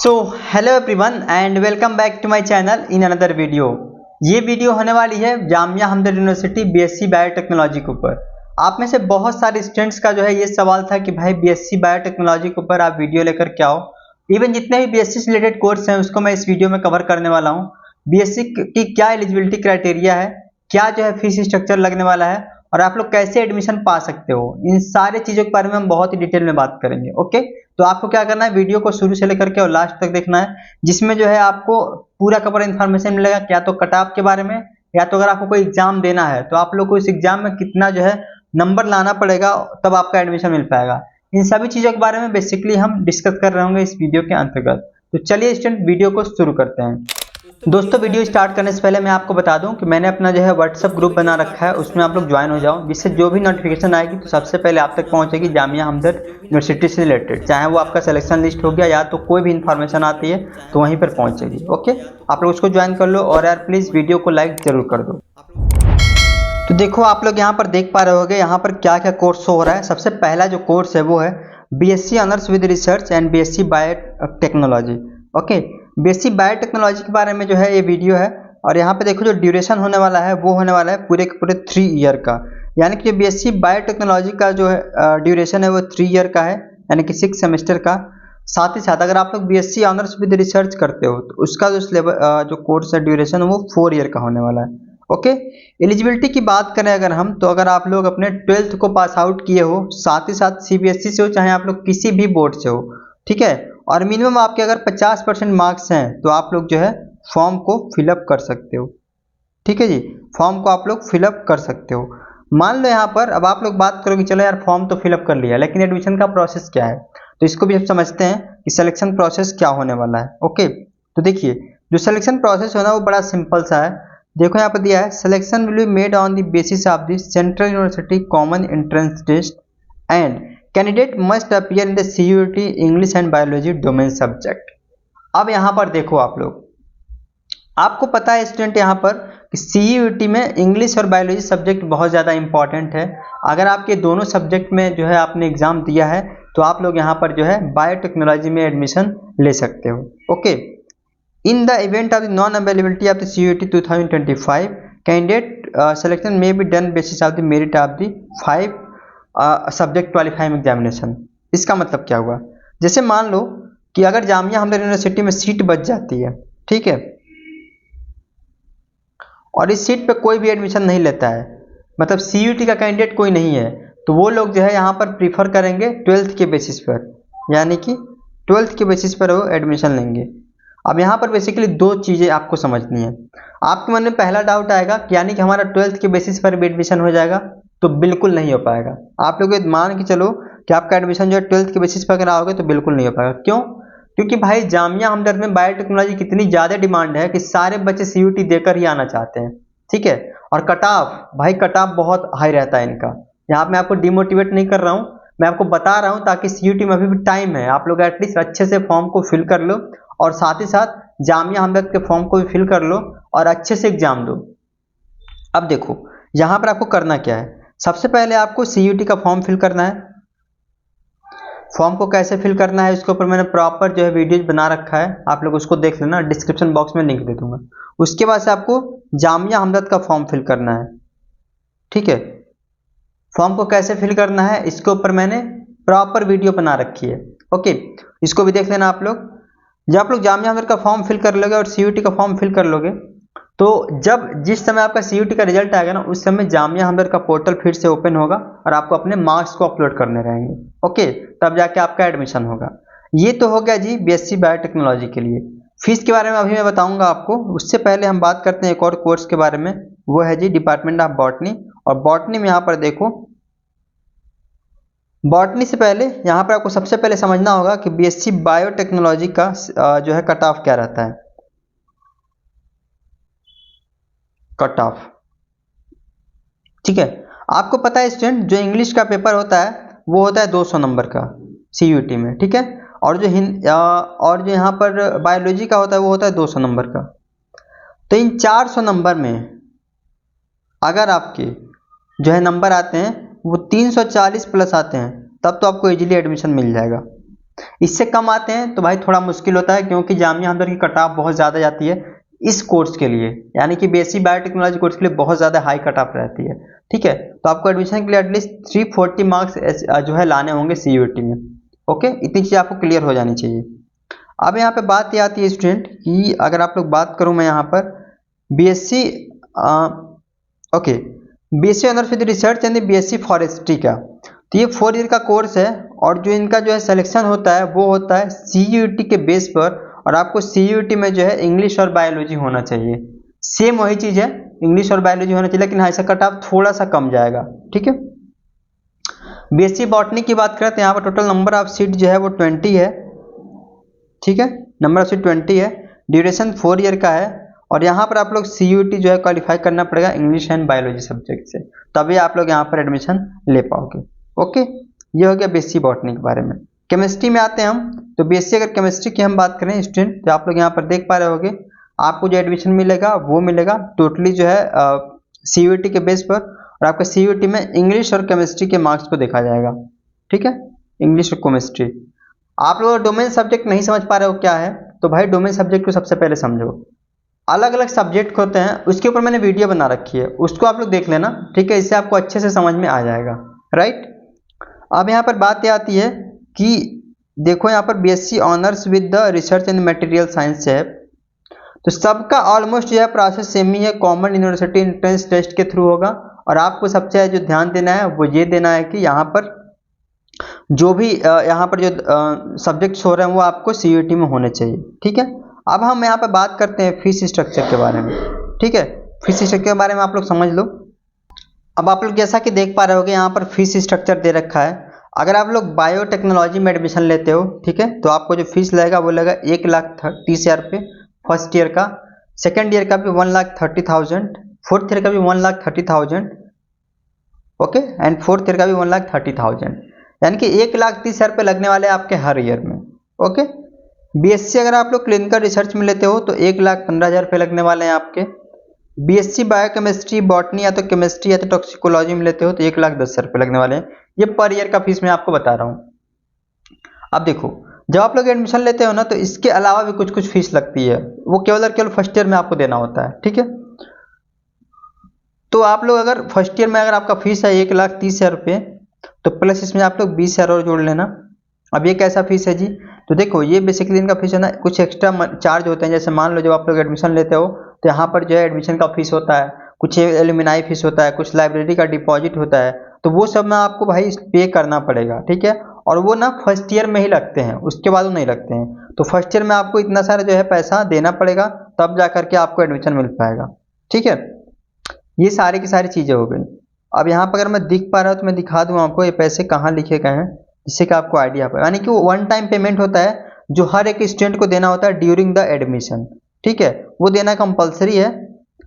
So hello everyone and welcome back to my channel in another video. ये video होने वाली है Jamia Hamdard university BSc biotechnology के ऊपर। आप में से बहुत सारे स्टूडेंट्स का जो है ये सवाल था कि भाई बीएससी बायोटेक्नोलॉजी के ऊपर आप वीडियो लेकर के आओ। इवन जितने भी बीएससी से रिलेटेड कोर्स हैं उसको मैं इस वीडियो में कवर करने वाला हूँ। बीएससी की क्या एलिजिबिलिटी क्राइटेरिया है, क्या जो है फीस स्ट्रक्चर लगने वाला है और आप लोग कैसे एडमिशन पा सकते हो, इन सारे चीजों के बारे में हम बहुत ही डिटेल में बात करेंगे। ओके, तो आपको क्या करना है, वीडियो को शुरू से लेकर के और लास्ट तक देखना है, जिसमें जो है आपको पूरा का पूरा इन्फॉर्मेशन मिलेगा, क्या तो कट ऑफ के बारे में, या तो अगर आपको कोई एग्जाम देना है तो आप लोग को इस एग्जाम में कितना जो है नंबर लाना पड़ेगा तब आपका एडमिशन मिल पाएगा। इन सभी चीजों के बारे में बेसिकली हम डिस्कस कर रहे होंगे इस वीडियो के अंतर्गत। तो चलिए स्टूडेंट वीडियो को शुरू करते हैं। दोस्तों वीडियो स्टार्ट करने से पहले मैं आपको बता दूं कि मैंने अपना जो है व्हाट्सएप ग्रुप बना रखा है, उसमें आप लोग ज्वाइन हो जाओ, जिससे जो भी नोटिफिकेशन आएगी तो सबसे पहले आप तक पहुंचेगी जामिया हमदर्द यूनिवर्सिटी से रिलेटेड, चाहे वो आपका सिलेक्शन लिस्ट हो गया या तो कोई भी इन्फॉर्मेशन आती है तो वहीं पर पहुंचेगी। ओके, आप लोग उसको ज्वाइन कर लो और यार प्लीज़ वीडियो को लाइक जरूर कर दो। तो देखो आप लोग यहाँ पर देख पा रहे होगे यहाँ पर क्या क्या कोर्स हो रहा है। सबसे पहला जो कोर्स है वो है BSc honours with research and BSc biotechnology. Okay, BSc biotechnology के बारे में जो है ये वीडियो है। और यहाँ पे देखो जो ड्यूरेशन होने वाला है वो होने वाला है पूरे के पूरे 3 ईयर का, यानी कि जो बीएससी बायोटेक्नोलॉजी का जो है ड्यूरेशन है वो 3 ईयर का है, यानी कि 6 सेमेस्टर का। साथ ही साथ अगर आप लोग बीएससी ऑनर्स विद रिसर्च करते हो तो उसका जो जो कोर्स है ड्यूरेशन वो 4 ईयर का होने वाला है। ओके, एलिजिबिलिटी की बात करें अगर हम, तो अगर आप लोग अपने 12th को पास आउट किए हो, साथ ही साथ सीबीएसई से हो चाहे आप लोग किसी भी बोर्ड से हो, ठीक है, और मिनिमम आपके अगर 50% मार्क्स हैं तो आप लोग जो है फॉर्म को फिलअप कर सकते हो। ठीक है जी, फॉर्म को आप लोग फिलअप कर सकते हो। मान लो यहाँ पर अब आप लोग बात करो कि चलो यार फॉर्म तो फिलअप कर लिया लेकिन एडमिशन का प्रोसेस क्या है, तो इसको भी हम समझते हैं कि सिलेक्शन प्रोसेस क्या होने वाला है। ओके, तो देखिए जो सिलेक्शन प्रोसेस होना वो बड़ा सिंपल सा है। देखो यहाँ पर दिया है selection will be made on the basis of the central university common entrance test and candidate must appear in the CUET English and biology domain subject. अब यहाँ पर देखो आप लोग, आपको पता है स्टूडेंट यहाँ पर कि CUET में इंग्लिश और बायोलॉजी सब्जेक्ट बहुत ज़्यादा इंपॉर्टेंट है। अगर आपके दोनों सब्जेक्ट में जो है आपने एग्जाम दिया है तो आप लोग यहाँ पर जो है बायोटेक्नोलॉजी में एडमिशन ले सकते हो। Okay, in the event of the non-availability of the CUET 2025, candidate selection may be done basis of the merit of the 5 subject qualifying examination। इसका मतलब क्या हुआ, जैसे मान लो कि अगर जामिया हमदर्द यूनिवर्सिटी में सीट बच जाती है, ठीक है, और इस सीट पे कोई भी एडमिशन नहीं लेता है, मतलब CUET का कैंडिडेट कोई नहीं है, तो वो लोग जो है यहाँ पर प्रीफर करेंगे 12th के बेसिस पर, यानी कि 12th के बेसिस पर वो एडमिशन लेंगे। अब यहाँ पर बेसिकली 2 चीज़ें आपको समझनी है। आपके मन में पहला डाउट आएगा कि यानी कि हमारा 12th के बेसिस पर भी एडमिशन हो जाएगा, तो बिल्कुल नहीं हो पाएगा। आप लोग मान के चलो कि आपका एडमिशन जो है 12th के बेसिस पर कराओगे तो बिल्कुल नहीं हो पाएगा। क्यों? क्योंकि भाई जामिया हमदर्द में बायोटेक्नोलॉजी की इतनी ज़्यादा डिमांड है कि सारे बच्चे CUET देकर ही आना चाहते हैं, ठीक है। और कट ऑफ, भाई कट ऑफ बहुत हाई रहता है इनका। यहाँ मैं आपको डिमोटिवेट नहीं कर रहा हूँ, मैं आपको बता रहा हूँ ताकि CUET में अभी भी टाइम है, आप लोग एटलीस्ट अच्छे से फॉर्म को फिल कर लो और साथ ही साथ जामिया हमदर्द के फॉर्म को भी फिल कर लो और अच्छे से एग्जाम दो। अब देखो यहाँ पर आपको करना क्या है, सबसे पहले आपको CUET का फॉर्म फिल करना है। फॉर्म को कैसे फिल करना है इसके ऊपर मैंने प्रॉपर जो है वीडियोज बना रखा है, आप लोग उसको देख लेना, डिस्क्रिप्शन बॉक्स में लिंक दे दूंगा। उसके बाद से आपको जामिया हमदर्द का फॉर्म फिल करना है, ठीक है। फॉर्म को कैसे फिल करना है इसके ऊपर मैंने प्रॉपर वीडियो बना रखी है। ओके, इसको भी देख लेना आप लोग। जब आप लोग जामिया हमदर्द का फॉर्म फिल कर लोगे और CUET का फॉर्म फिल कर लोगे तो जिस समय आपका CUET का रिजल्ट आएगा ना, उस समय जामिया हमदर्द का पोर्टल फिर से ओपन होगा और आपको अपने मार्क्स को अपलोड करने रहेंगे। ओके, तब जाके आपका एडमिशन होगा। ये तो हो गया जी बीएससी बायोटेक्नोलॉजी के लिए। फीस के बारे में अभी मैं बताऊंगा आपको, उससे पहले हम बात करते हैं एक और कोर्स के बारे में, वो है जी डिपार्टमेंट ऑफ बॉटनी। और बॉटनी में यहाँ पर देखो, बॉटनी से पहले यहाँ पर आपको सबसे पहले समझना होगा कि बीएससी बायोटेक्नोलॉजी का जो है कट ऑफ क्या रहता है। कट ऑफ, ठीक है, आपको पता है स्टूडेंट जो इंग्लिश का पेपर होता है वो होता है 200 नंबर का CUET में, ठीक है, और जो यहाँ पर बायोलॉजी का होता है वो होता है 200 नंबर का। तो इन 400 नंबर में अगर आपके जो है नंबर आते हैं वो 340 प्लस आते हैं तब तो आपको इजीली एडमिशन मिल जाएगा। इससे कम आते हैं तो भाई थोड़ा मुश्किल होता है, क्योंकि जामिया हमदर्द की कट ऑफ बहुत ज़्यादा जाती है इस कोर्स के लिए, यानी कि बीएससी बायोटेक्नोलॉजी कोर्स के लिए बहुत ज़्यादा हाई कट ऑफ रहती है। ठीक है, तो आपको एडमिशन के लिए एटलीस्ट 340 मार्क्स जो है लाने होंगे सीयूईटी में। ओके, इतनी चीज़ आपको क्लियर हो जानी चाहिए। अब यहाँ पे बात ये आती है स्टूडेंट कि अगर आप लोग बात करूँ मैं यहाँ पर BSc okay BSc honours with research and BSc forestry का, तो ये 4 ईयर का कोर्स है और जो इनका जो है सिलेक्शन होता है वो होता है सीयूईटी के बेस पर, और आपको सीयूईटी में जो है इंग्लिश और बायोलॉजी होना चाहिए। सेम वही चीज़ है, इंग्लिश और बायोलॉजी होना चाहिए, लेकिन ऐसा कट ऑफ थोड़ा सा कम जाएगा। ठीक है, बीएससी बॉटनी की बात करें तो यहाँ पर टोटल नंबर ऑफ सीट जो है वो 20 है। ठीक है, नंबर ऑफ सीट 20 है, ड्यूरेशन 4 ईयर का है, और यहाँ पर आप लोग सीयूईटी जो है क्वालिफाई करना पड़ेगा इंग्लिश एंड बायोलॉजी सब्जेक्ट से, तभी आप लोग यहाँ पर एडमिशन ले पाओगे। ओके, ये हो गया बीएससी बॉटनी के बारे में। केमिस्ट्री में आते हैं हम, तो बीएससी अगर केमिस्ट्री की हम बात करें स्टूडेंट, तो आप लोग यहाँ पर देख पा रहे होगे आपको जो एडमिशन मिलेगा वो मिलेगा टोटली जो है सीयूईटी के बेस पर, और आपका सीयूईटी में इंग्लिश और केमिस्ट्री के मार्क्स को देखा जाएगा। ठीक है, इंग्लिश और केमिस्ट्री। आप लोग डोमेन सब्जेक्ट नहीं समझ पा रहे हो क्या है, तो भाई डोमेन सब्जेक्ट को सबसे पहले समझो। अलग अलग सब्जेक्ट होते हैं, उसके ऊपर मैंने वीडियो बना रखी है, उसको आप लोग देख लेना। ठीक है, इससे आपको अच्छे से समझ में आ जाएगा। राइट, अब यहाँ पर बात यह आती है कि देखो यहाँ पर BSc honours with the research and material science है, तो सबका ऑलमोस्ट जो है प्रोसेस सेम ही है, कॉमन यूनिवर्सिटी एंट्रेंस टेस्ट के थ्रू होगा। और आपको सबसे जो ध्यान देना है वो ये देना है कि यहाँ पर जो भी यहाँ पर जो सब्जेक्ट्स हो रहे हैं वो आपको सीयूईटी में होने चाहिए। ठीक है, अब हम यहाँ पर बात करते हैं फीस स्ट्रक्चर के बारे में। ठीक है, फीस स्ट्रक्चर के बारे में आप लोग समझ लो। अब आप लोग जैसा कि देख पा रहे होगे यहाँ पर फीस स्ट्रक्चर दे रखा है। अगर आप लोग बायोटेक्नोलॉजी में एडमिशन लेते हो, ठीक है, तो आपको जो फीस लगेगा वो लगेगा 1,30,000 रुपये फर्स्ट ईयर का, सेकेंड ईयर का भी 1,30,000, फोर्थ ईयर का भी 1,30,000। ओके, एंड फोर्थ ईयर का भी 1,30,000, यानी कि 1,30,000 रुपये लगने वाले हैं आपके हर ईयर में। ओके, बीएससी अगर आप लोग क्लिनिकल रिसर्च में लेते हो तो 1,15,000 रुपये लगने वाले हैं आपके। बीएससी बायोकेमिस्ट्री, बॉटनी या तो केमिस्ट्री या तो टॉक्सिकोलॉजी में लेते हो तो 1,10,000 रुपये लगने वाले हैं। ये पर ईयर का फीस मैं आपको बता रहा हूँ। अब देखो, जब आप लोग एडमिशन लेते हो ना तो इसके अलावा भी कुछ कुछ फीस लगती है, वो केवल और केवल फर्स्ट ईयर में आपको देना होता है। ठीक है, तो आप लोग अगर फर्स्ट ईयर में अगर आपका फीस है 1,30,000 रुपये, तो प्लस इसमें आप लोग 20,000 और जोड़ लेना। अब ये कैसा फीस है जी, तो देखो ये बेसिकली इनका फीस है ना, कुछ एक्स्ट्रा चार्ज होते हैं। जैसे मान लो जब आप लोग एडमिशन लेते हो तो यहाँ पर जो है एडमिशन का फीस होता है, कुछ एलुमनाई फीस होता है, कुछ लाइब्रेरी का डिपॉजिट होता है, तो वो सब में आपको भाई पे करना पड़ेगा। ठीक है, और वो ना फर्स्ट ईयर में ही लगते हैं, उसके बाद वो नहीं लगते हैं। तो फर्स्ट ईयर में आपको इतना सारा जो है पैसा देना पड़ेगा, तब जा करके आपको एडमिशन मिल पाएगा। ठीक है, ये सारी की सारी चीज़ें हो गई। अब यहाँ पर अगर मैं दिख पा रहा हूँ तो मैं दिखा दूँ आपको ये पैसे कहाँ लिखे गए हैं, जिससे कि आपको आइडिया पाए। यानी कि वो वन टाइम पेमेंट होता है जो हर एक स्टूडेंट को देना होता है ड्यूरिंग द एडमिशन। ठीक है, वो देना कंपलसरी है।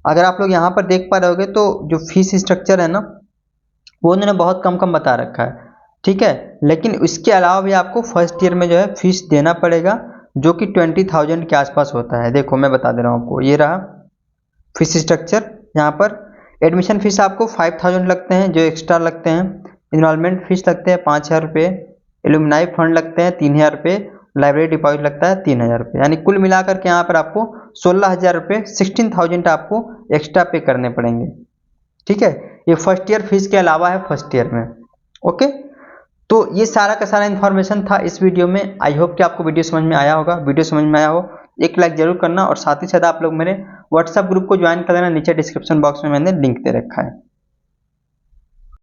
अगर आप लोग यहाँ पर देख पा रहे होगे तो जो फीस स्ट्रक्चर है ना वो उन्होंने बहुत कम कम बता रखा है। ठीक है, लेकिन इसके अलावा भी आपको फर्स्ट ईयर में जो है फीस देना पड़ेगा, जो कि 20,000 के आसपास होता है। देखो मैं बता दे रहा हूँ आपको, ये रहा फीस स्ट्रक्चर। यहाँ पर एडमिशन फीस आपको 5,000 लगते हैं जो एक्स्ट्रा लगते हैं, इनरोलमेंट फीस लगते हैं 5,000 रुपये, एलुमनाई फंड लगते हैं 3,000 रुपये, लाइब्रेरी डिपॉजिट लगता है 3,000 रुपये, यानी कुल मिलाकर के यहाँ पर आपको 16,000 रुपये 16,000 आपको एक्स्ट्रा पे करने पड़ेंगे। ठीक है, ये फर्स्ट ईयर फीस के अलावा है फर्स्ट ईयर में। ओके, तो ये सारा का सारा इन्फॉर्मेशन था इस वीडियो में। आई होप कि आपको वीडियो समझ में आया होगा। वीडियो समझ में आया हो एक लाइक जरूर करना, और साथ ही साथ आप लोग मेरे व्हाट्सएप ग्रुप को ज्वाइन कर लेना, नीचे डिस्क्रिप्शन बॉक्स में मैंने लिंक दे रखा है।